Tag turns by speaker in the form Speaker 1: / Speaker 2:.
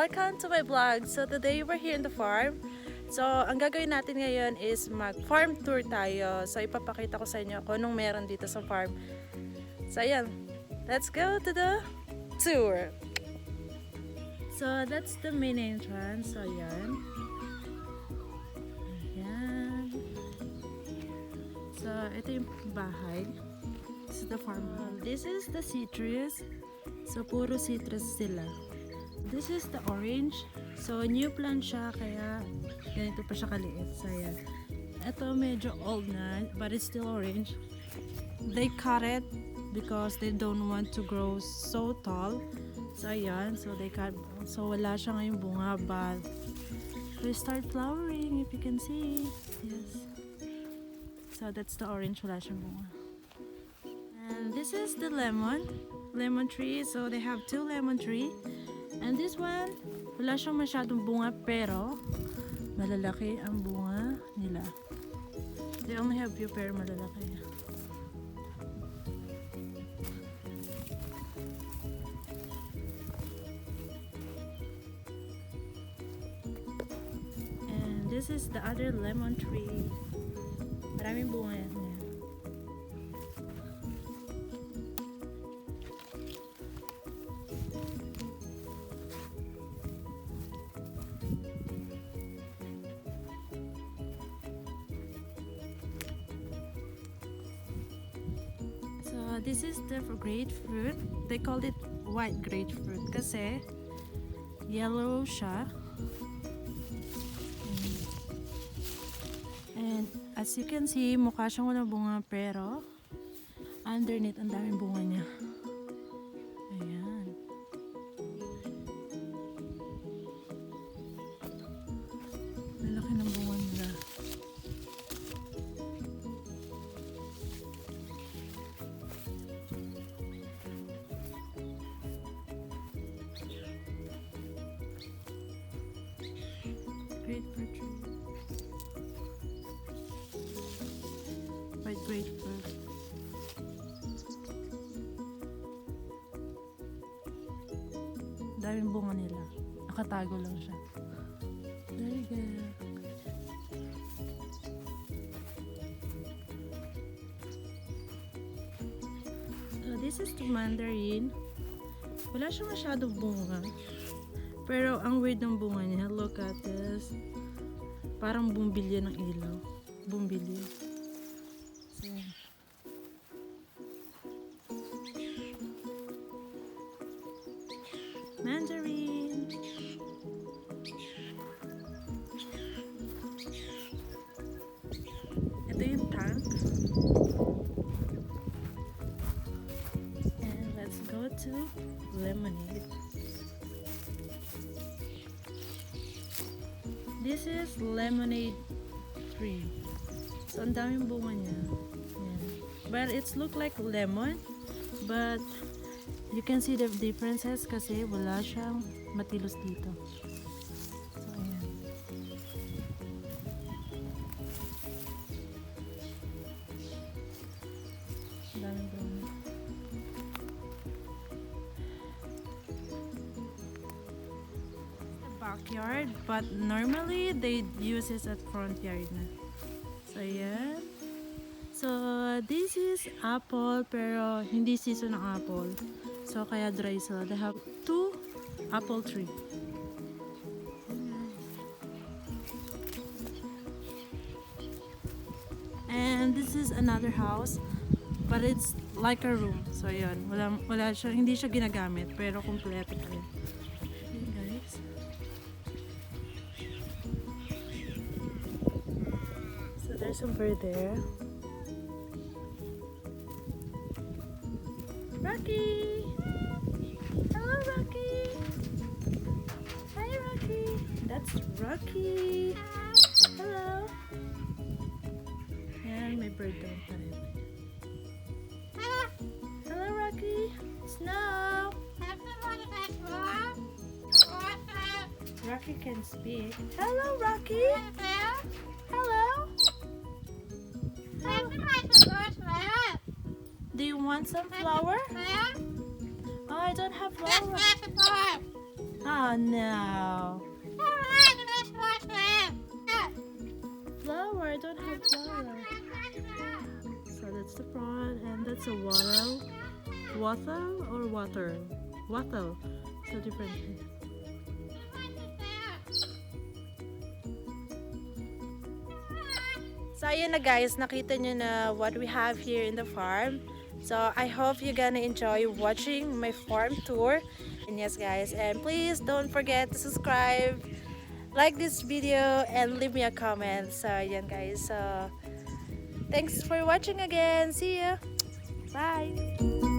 Speaker 1: Welcome to my vlog. So today we're here in the farm. So ang gagawin natin ngayon is mag-farm tour tayo. So ipapakita ko sa inyo kung anong meron dito sa farm. So ayan, let's go to the tour. So that's the main entrance. So ayan. Ayan. So ito yung bahay. This is the farm. This is the citrus. So puro citrus sila. This is the orange. So new plant siya kaya ganito pa siya kaliit. So ayan. Ito medyo old na but it's still orange. They cut it because they don't want to grow so tall. So ayan. So they cut. So wala siya ngayong bunga but they start flowering if you can see. Yes. So that's the orange. Wala siyang bunga. And this is the lemon tree. So they have two lemon tree. And this one, wala siyang masyadong bunga pero malalaki ang bunga nila. They only have few pero malalaki. And this is the other lemon tree. Maraming bunga yan. This is the grapefruit. They called it white grapefruit kasi yellow siya. And as you can see, mukha siyang walang bunga pero underneath ang daming bunga niya. Ayan. Lalaki ng bunga nila. Grapefruit tree. White grapefruit. Daming bunga nila. Nakatago lang siya. Very good. So this is the mandarin. Wala siya masyadong bunga. Pero ang weird ng bunga niya, look at this. Parang bumbilya ng ilaw. Bumbilya. So, mandarin. Ito yung tank. And let's go to lemonade. This is lemonade tree. So, ang daming bunga niya. Yan. But it's look like lemon. But, you can see the differences kasi wala siyang matilos dito. So, ayan. Ang daming bunga. Backyard, but normally they use it at front yard na. So yeah. So this is apple pero hindi season ng apple. So kaya dry sila. They have two apple tree. And this is another house, but it's like a room. So yun, wala siya, hindi siya ginagamit pero kumpleto pa rin. There's some bird there. Rocky! Hello, Rocky! Hi, Rocky! That's Rocky! Hello! Ayan, may bird doon pa rin. Hello, Rocky! Snow! Rocky can speak. Hello, Rocky! Hello! Do you want some flour? Oh, I don't have flour. Oh no. Flower, I don't have flower. So that's the prawn and that's a wattle. Wattle or water? Wattle. So different. So ayun na guys, nakita nyo na what we have here in the farm. So I hope you're gonna enjoy watching my farm tour. And yes guys, and please don't forget to subscribe, like this video, and leave me a comment. So ayan guys, so thanks for watching again. See you. Bye.